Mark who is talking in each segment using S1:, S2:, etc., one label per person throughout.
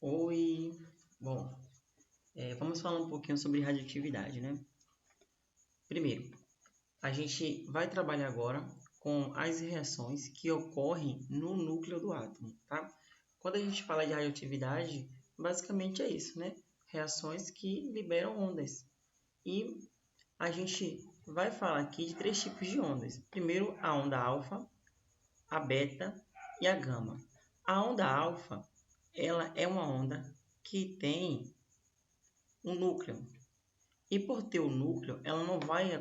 S1: Oi, bom, vamos falar um pouquinho sobre radioatividade, né? Primeiro, a gente vai trabalhar agora com as reações que ocorrem no núcleo do átomo, tá? Quando a gente fala de radioatividade, basicamente é isso, né? Reações que liberam ondas. E a gente vai falar aqui de três tipos de ondas. Primeiro, a onda alfa, a beta e a gama. A onda alfa, ela é uma onda que tem um núcleo. E por ter o núcleo, ela não vai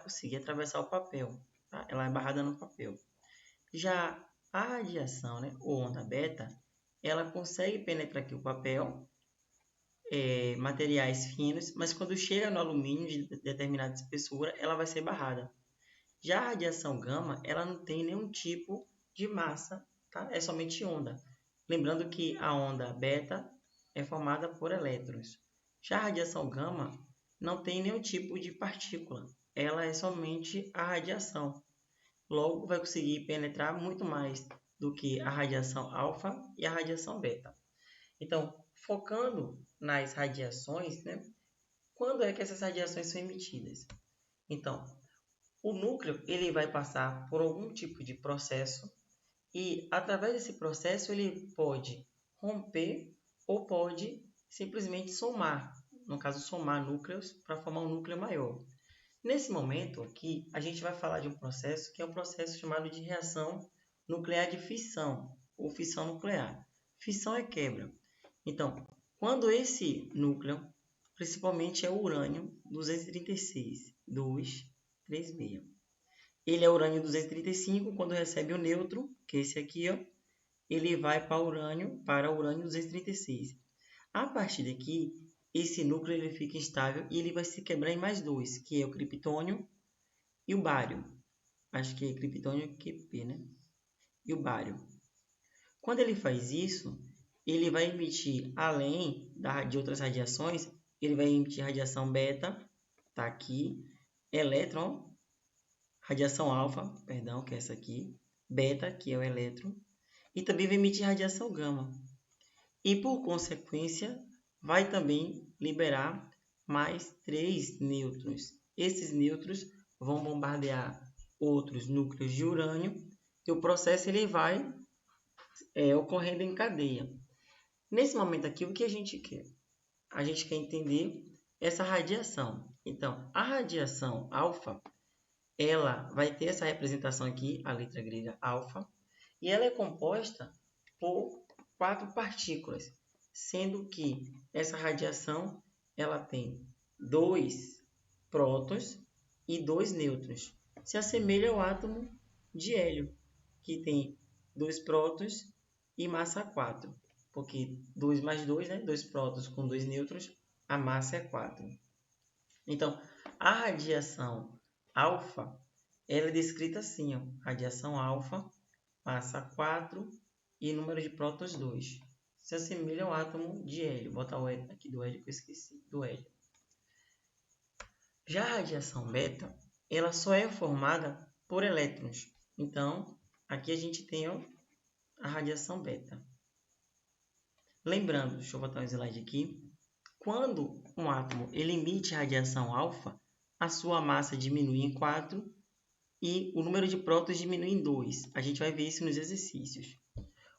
S1: conseguir atravessar o papel. Tá? Ela é barrada no papel. Já a radiação, né, ou onda beta, ela consegue penetrar aqui o papel, materiais finos, mas quando chega no alumínio de determinada espessura, ela vai ser barrada. Já a radiação gama, ela não tem nenhum tipo de massa, tá? É somente onda. Lembrando que a onda beta é formada por elétrons. Já a radiação gama não tem nenhum tipo de partícula. Ela é somente a radiação. Logo, vai conseguir penetrar muito mais do que a radiação alfa e a radiação beta. Então, focando nas radiações, né? Quando é que essas radiações são emitidas? Então, o núcleo ele vai passar por algum tipo de processo e, através desse processo, ele pode romper ou pode simplesmente somar, no caso, somar núcleos para formar um núcleo maior. Nesse momento aqui, a gente vai falar de um processo que é um processo chamado de reação nuclear de fissão ou fissão nuclear. Fissão é quebra. Então, quando esse núcleo, principalmente é o urânio 236, 236, ele é urânio 235, quando recebe o nêutron, que é esse aqui, ó, ele vai para o urânio 236. A partir daqui, esse núcleo ele fica instável e ele vai se quebrar em mais dois, que é o criptônio e o bário. Acho que é criptônio e QP, né? E o bário. Quando ele faz isso, ele vai emitir, além de outras radiações, ele vai emitir radiação beta, tá aqui, elétron, radiação alfa, perdão, que é essa aqui, beta, que é o elétron, e também vai emitir radiação gama. E, por consequência, vai também liberar mais 3 nêutrons. Esses nêutrons vão bombardear outros núcleos de urânio e o processo ele vai ocorrendo em cadeia. Nesse momento aqui, o que a gente quer? A gente quer entender essa radiação. Então, a radiação alfa, ela vai ter essa representação aqui, a letra grega alfa, e ela é composta por 4 partículas, sendo que essa radiação ela tem 2 prótons e 2 nêutrons. Se assemelha ao átomo de hélio, que tem 2 prótons e massa 4, porque 2 mais 2, né? 2 prótons com 2 nêutrons, a massa é 4. Então, a radiação alfa ela é descrita assim, ó, radiação alfa, massa 4 e número de prótons 2. Se assemelha ao átomo de hélio. Vou botar o hélio aqui do hélio que eu esqueci, do hélio. Já a radiação beta, ela só é formada por elétrons. Então, aqui a gente tem ó, a radiação beta. Lembrando, deixa eu botar um slide aqui. Quando um átomo ele emite radiação alfa, a sua massa diminui em 4 e o número de prótons diminui em 2. A gente vai ver isso nos exercícios.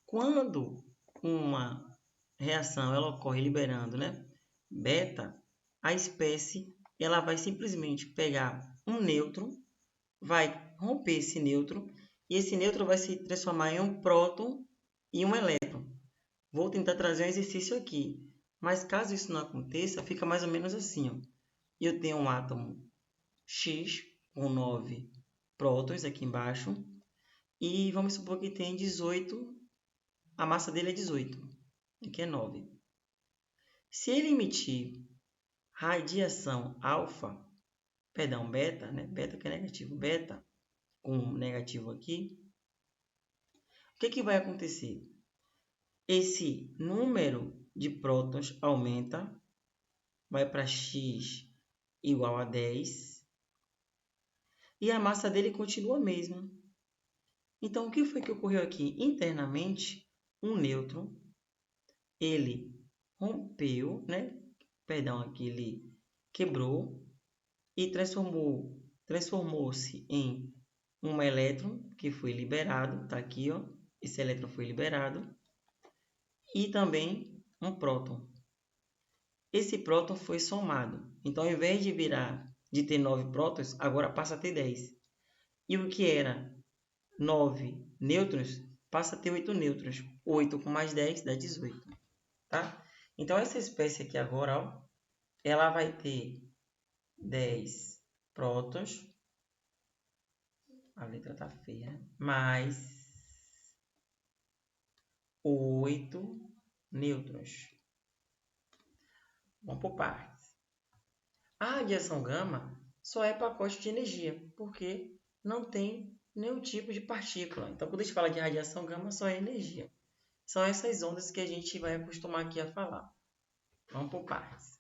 S1: Quando uma reação ela ocorre liberando, né, beta, a espécie ela vai simplesmente pegar um nêutron, vai romper esse nêutron, e esse nêutron vai se transformar em um próton e um elétron. Vou tentar trazer um exercício aqui, mas caso isso não aconteça, fica mais ou menos assim. Ó. Eu tenho um átomo X com 9 prótons aqui embaixo, e vamos supor que tem 18, a massa dele é 18, aqui é 9. Se ele emitir radiação alfa, perdão, beta, né? Beta que é negativo, beta com negativo aqui, o que vai acontecer? Esse número de prótons aumenta, vai para x igual a 10, e a massa dele continua a mesma. Então, o que foi que ocorreu aqui? Internamente, um nêutron, ele rompeu, né? Perdão, aqui ele quebrou e transformou-se em um elétron que foi liberado, tá aqui, ó. Esse elétron foi liberado e também um próton. Esse próton foi somado. Então, ao invés de ter 9 prótons, agora passa a ter 10. E o que era 9 nêutrons passa a ter 8 nêutrons. 8 com mais 10 dá 18. Tá? Então, essa espécie aqui agora, ó, ela vai ter 10 prótons. A letra tá feia, né? Mais 8 nêutrons. Vamos por partes. A radiação gama só é pacote de energia, porque não tem nenhum tipo de partícula. Então, quando a gente fala de radiação gama, só é energia. São essas ondas que a gente vai acostumar aqui a falar. Vamos por partes.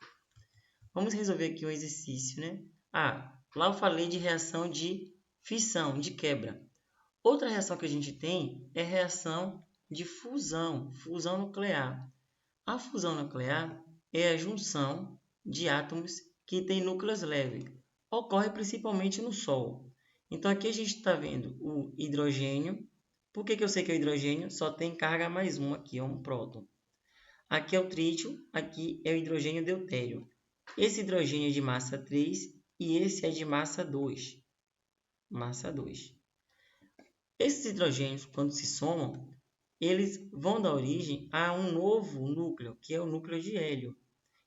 S1: Vamos resolver aqui um exercício, né? Lá eu falei de reação de fissão, de quebra. Outra reação que a gente tem é reação de fusão nuclear. A fusão nuclear é a junção de átomos que têm núcleos leves. Ocorre principalmente no Sol. Então, aqui a gente está vendo o hidrogênio. Por que eu sei que é o hidrogênio? Só tem carga mais uma aqui, é um próton. Aqui é o trítio, aqui é o hidrogênio deutério. Esse hidrogênio é de massa 3 e esse é de massa 2. Massa 2. Esses hidrogênios, quando se somam, eles vão dar origem a um novo núcleo, que é o núcleo de hélio.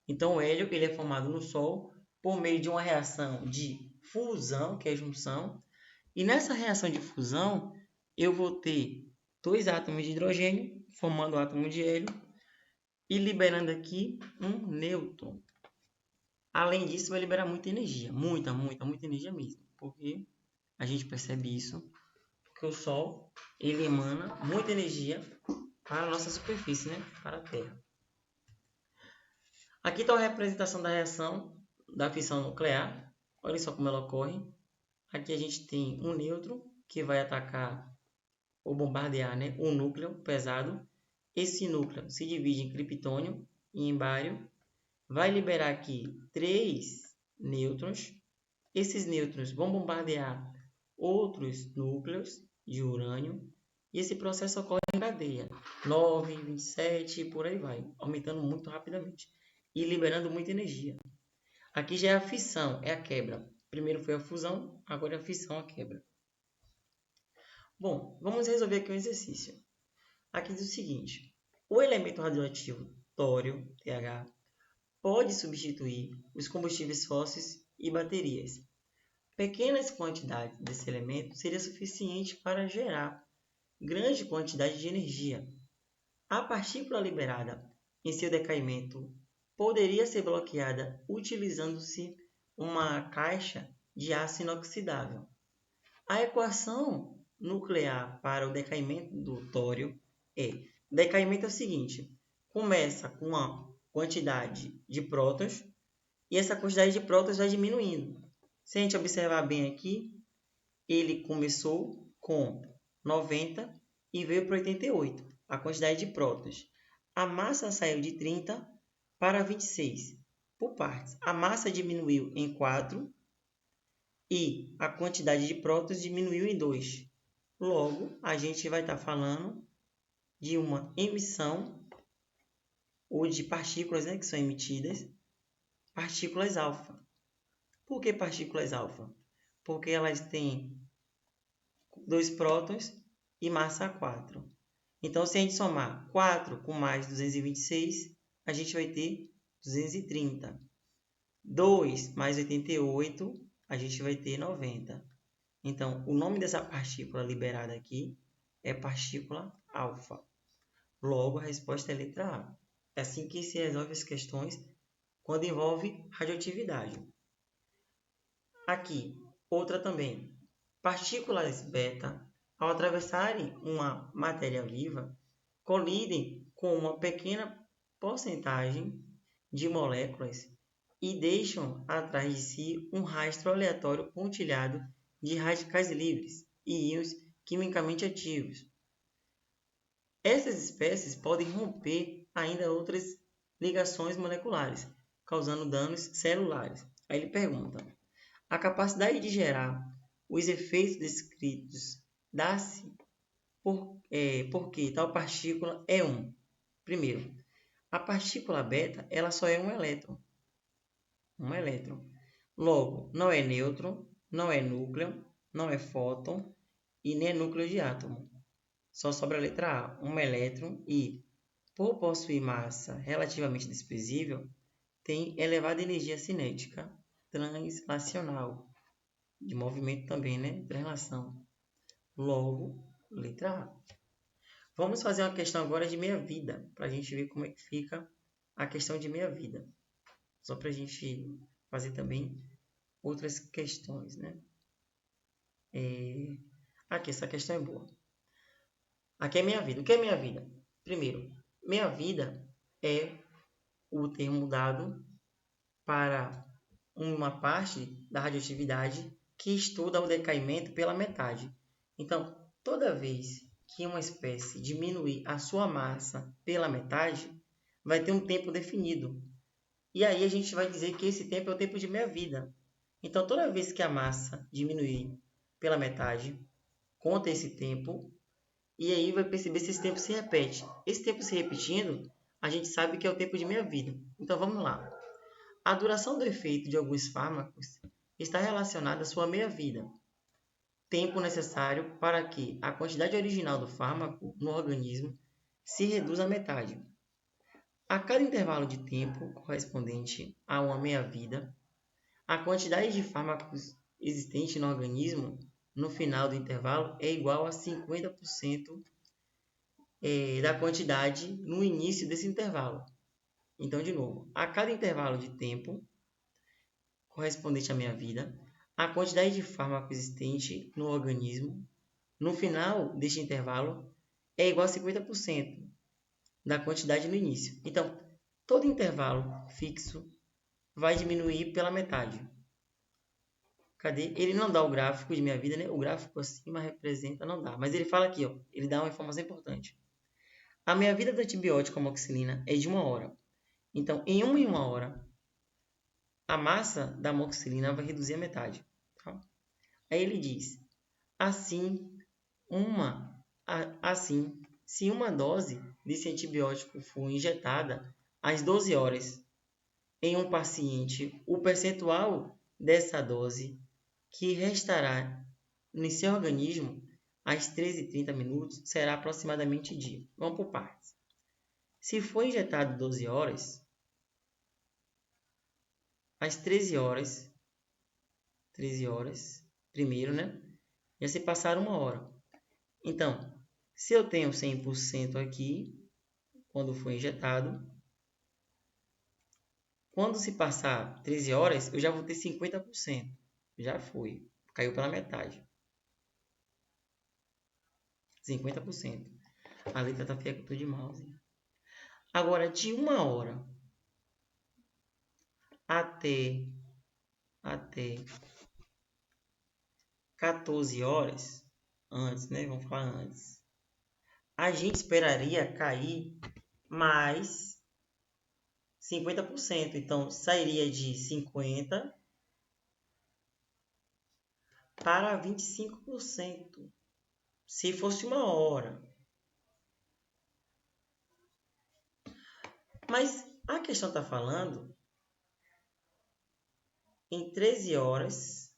S1: Então, o hélio ele é formado no Sol por meio de uma reação de fusão, que é junção. E nessa reação de fusão, eu vou ter 2 átomos de hidrogênio formando o átomo de hélio e liberando aqui um nêutron. Além disso, vai liberar muita energia, muita energia mesmo, porque a gente percebe isso, porque o Sol ele emana muita energia para a nossa superfície, né? Para a Terra. Aqui está a representação da reação da fissão nuclear. Olha só como ela ocorre. Aqui a gente tem um nêutron que vai atacar ou bombardear, né, um núcleo pesado. Esse núcleo se divide em criptônio e em bário. Vai liberar aqui 3 nêutrons. Esses nêutrons vão bombardear outros núcleos de urânio. E esse processo ocorre em cadeia. 9, 27 e por aí vai. Aumentando muito rapidamente. E liberando muita energia. Aqui já é a fissão, é a quebra. Primeiro foi a fusão, agora é a fissão, a quebra. Bom, vamos resolver aqui um exercício. Aqui diz o seguinte. O elemento radioativo tório, TH, pode substituir os combustíveis fósseis e baterias. Pequenas quantidades desse elemento seria suficiente para gerar grande quantidade de energia. A partícula liberada em seu decaimento poderia ser bloqueada utilizando-se uma caixa de aço inoxidável. A equação nuclear para o decaimento do tório é: decaimento é o seguinte, começa com uma quantidade de prótons e essa quantidade de prótons vai diminuindo. Se a gente observar bem aqui, ele começou com 90 e veio para 88, a quantidade de prótons. A massa saiu de 30 para 26. Por partes, a massa diminuiu em 4 e a quantidade de prótons diminuiu em 2. Logo, a gente vai estar falando de uma emissão ou de partículas, né, que são emitidas, partículas alfa. Por que partículas alfa? Porque elas têm 2 prótons e massa 4. Então, se a gente somar 4 com mais 226, a gente vai ter 230. 2 mais 88, a gente vai ter 90. Então, o nome dessa partícula liberada aqui é partícula alfa. Logo, a resposta é a letra A. É assim que se resolve as questões quando envolve radioatividade. Aqui, outra também. Partículas beta, ao atravessarem uma matéria viva, colidem com uma pequena porcentagem de moléculas e deixam atrás de si um rastro aleatório pontilhado de radicais livres e íons quimicamente ativos. Essas espécies podem romper ainda outras ligações moleculares, causando danos celulares. Aí ele pergunta: a capacidade de gerar os efeitos descritos dá-se porque tal partícula é um. Primeiro, a partícula beta ela só é um elétron. Um elétron. Logo, não é nêutron, não é núcleo, não é fóton e nem é núcleo de átomo. Só sobra a letra A, um elétron e, por possuir massa relativamente desprezível, tem elevada energia cinética translacional, de movimento também, né? Translação. Logo, letra A. Vamos fazer uma questão agora de meia-vida, para a gente ver como é que fica a questão de meia-vida. Só para a gente fazer também outras questões, né? Aqui, essa questão é boa. Aqui é meia-vida. O que é meia-vida? Primeiro, meia-vida é o termo dado para uma parte da radioatividade que estuda o decaimento pela metade. Então, toda vez que uma espécie diminuir a sua massa pela metade, vai ter um tempo definido. E aí a gente vai dizer que esse tempo é o tempo de meia-vida. Então, toda vez que a massa diminuir pela metade, conta esse tempo, e aí vai perceber se esse tempo se repete. Esse tempo se repetindo, a gente sabe que é o tempo de meia-vida. Então, vamos lá. A duração do efeito de alguns fármacos está relacionada à sua meia-vida, tempo necessário para que a quantidade original do fármaco no organismo se reduza à metade. A cada intervalo de tempo correspondente a uma meia-vida, a quantidade de fármacos existente no organismo no final do intervalo é igual a 50% da quantidade no início desse intervalo. Então, de novo, a cada intervalo de tempo correspondente à meia-vida, a quantidade de fármaco existente no organismo no final deste intervalo é igual a 50% da quantidade no início. Então, todo intervalo fixo vai diminuir pela metade. Cadê? Ele não dá o gráfico de meia-vida, né? O gráfico acima representa, não dá. Mas ele fala aqui, ó, ele dá uma informação importante. A meia-vida do antibiótico amoxicilina é de 1 hora. Então, em uma hora, a massa da amoxicilina vai reduzir a metade. Tá? Aí ele diz, assim, se uma dose desse antibiótico for injetada às 12 horas em um paciente, o percentual dessa dose que restará no seu organismo às 13h30 será aproximadamente de... Vamos por partes. Se for injetado 12 horas, às 13 horas, primeiro, né? Já se passaram 1 hora. Então, se eu tenho 100% aqui, quando for injetado, quando se passar 13 horas, eu já vou ter 50%. Já foi. Caiu pela metade. 50%. A letra tá feia que eu tô de mouse. Agora, de 1 hora até 14 horas, antes, né? Vamos falar antes. A gente esperaria cair mais 50%. Então, sairia de 50% para 25%. Se fosse 1 hora. Mas a questão está falando em 13 horas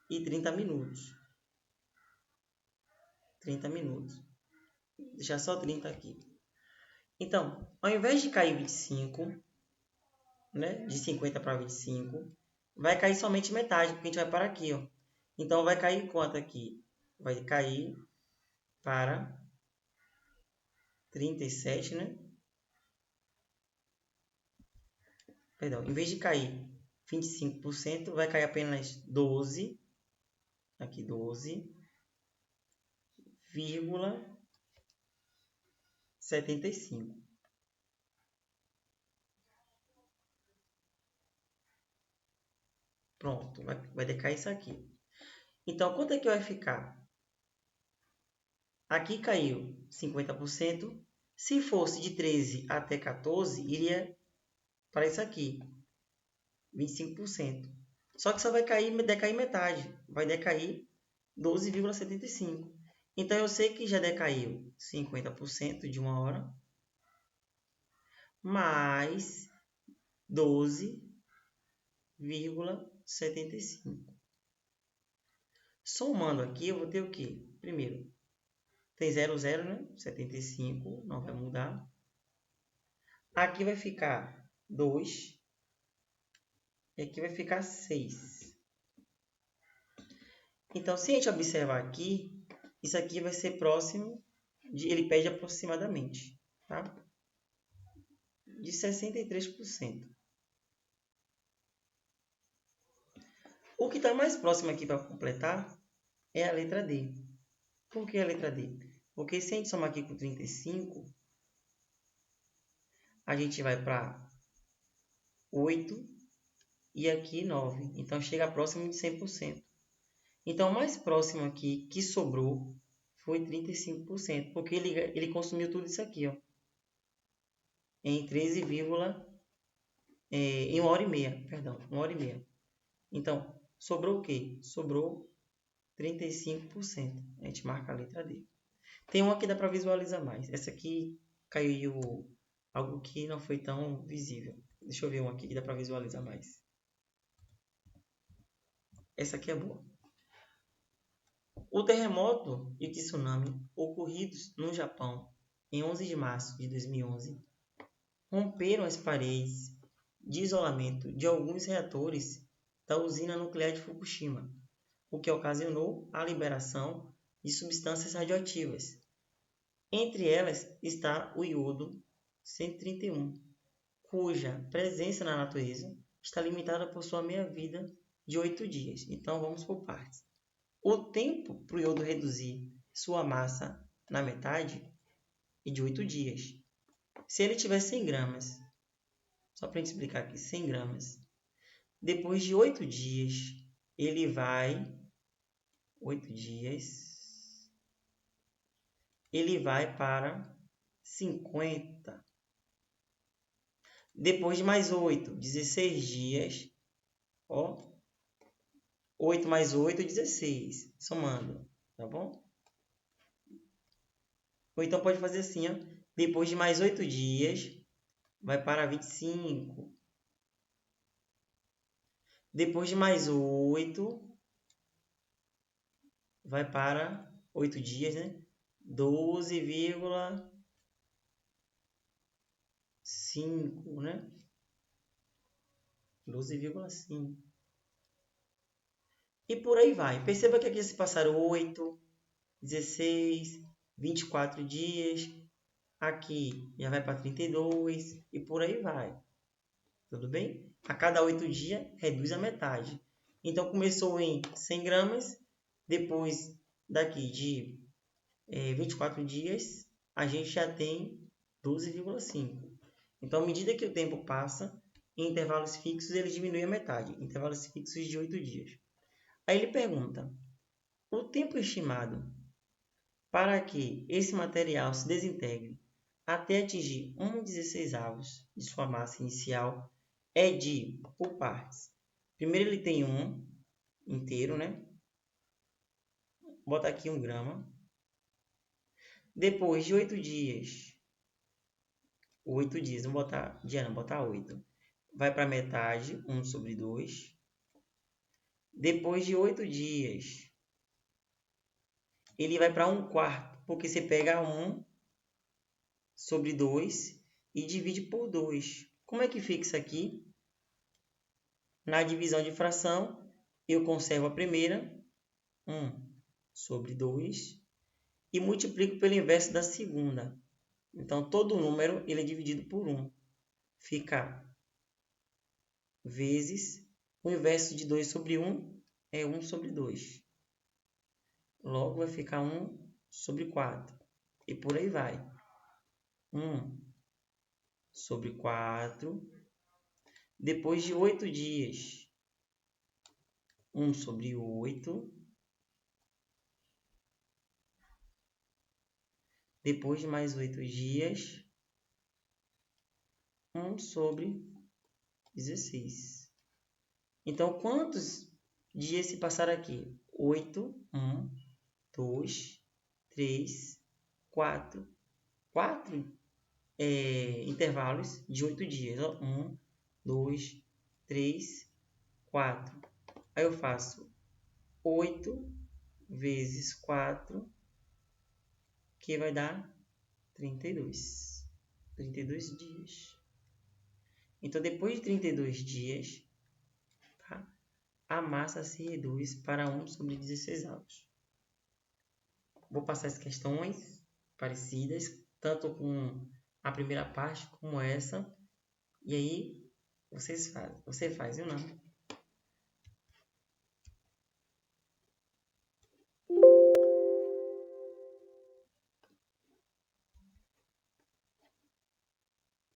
S1: e 30 minutos. 30 minutos. Vou deixar só 30 aqui. Então, ao invés de cair 25, né, de 50 para 25, vai cair somente metade, porque a gente vai para aqui, ó. Então, vai cair quanto aqui? Vai cair para 37, né? Perdão, em vez de cair 25%, vai cair apenas 12, aqui 12,75. Pronto, vai decair isso aqui. Então, quanto é que vai ficar? Aqui caiu 50%, Se fosse de 13 até 14, iria para isso aqui, 25%. Só que só vai decair metade, vai decair 12,75. Então, eu sei que já decaiu 50% de uma hora, mais 12,75. Somando aqui, eu vou ter o quê? Primeiro, tem 0, 0, né? 75, não vai mudar. Aqui vai ficar 2. E aqui vai ficar 6. Então, se a gente observar aqui, isso aqui vai ser próximo, ele pede aproximadamente, tá? De 63%. O que está mais próximo aqui para completar é a letra D. Por que a letra D? Porque se a gente somar aqui com 35, a gente vai para 8 e aqui 9. Então, chega próximo de 100%. Então, o mais próximo aqui que sobrou foi 35%, porque ele consumiu tudo isso aqui, ó, em 13, em 1h30, perdão, 1h30. Então, sobrou o quê? Sobrou 35%. A gente marca a letra D. Tem uma que dá para visualizar mais. Essa aqui caiu algo que não foi tão visível. Deixa eu ver uma aqui que dá para visualizar mais. Essa aqui é boa. O terremoto e o tsunami ocorridos no Japão em 11 de março de 2011 romperam as paredes de isolamento de alguns reatores da usina nuclear de Fukushima, o que ocasionou a liberação de substâncias radioativas. Entre elas está o iodo 131, cuja presença na natureza está limitada por sua meia-vida de 8 dias. Então, vamos por partes. O tempo para o iodo reduzir sua massa na metade é de 8 dias. Se ele tiver 100 gramas, só para a gente explicar aqui, 100 gramas, depois de 8 dias, ele vai... 8 dias... Ele vai para 50. Depois de mais 8, 16 dias, ó, 8 mais 8, 16, somando, tá bom? Ou então pode fazer assim, ó, depois de mais 8 dias, vai para 25. Depois de mais 8, vai para 8 dias, né? 12,5, né? 12,5. E por aí vai. Perceba que aqui se passaram 8, 16, 24 dias. Aqui já vai para 32 e por aí vai. Tudo bem? A cada 8 dias, reduz a metade. Então, começou em 100 gramas. Depois daqui de 24 dias, a gente já tem 12,5. Então, à medida que o tempo passa, em intervalos fixos, ele diminui a metade. Intervalos fixos de 8 dias. Aí ele pergunta, o tempo estimado para que esse material se desintegre até atingir 1/16 de sua massa inicial é de, por partes. Primeiro ele tem 1 inteiro, né? Vou botar aqui 1 grama. Depois de 8 dias, 8 dias, vamos botar, dia não, botar 8. Vai para metade, 1/2. Depois de 8 dias, ele vai para 1/4, porque você pega 1/2 e divide por 2. Como é que fica isso aqui? Na divisão de fração, eu conservo a primeira, 1/2, e multiplico pelo inverso da segunda. Então, todo número ele é dividido por 1. Fica vezes o inverso de 2/1 é 1/2. Logo, vai ficar 1/4. E por aí vai. 1/4. Depois de 8 dias, 1/8. Depois de mais 8 dias, 1 sobre 16. Então, quantos dias se passaram aqui? 8, 1, 2, 3, 4. 4 intervalos de 8 dias. 1, 2, 3, 4. Aí eu faço 8 vezes 4, que vai dar 32. 32 dias. Então, depois de 32 dias, tá, a massa se reduz para 1 sobre 16 avos. Vou passar as questões parecidas, tanto com a primeira parte como essa. E aí, você faz, ou não?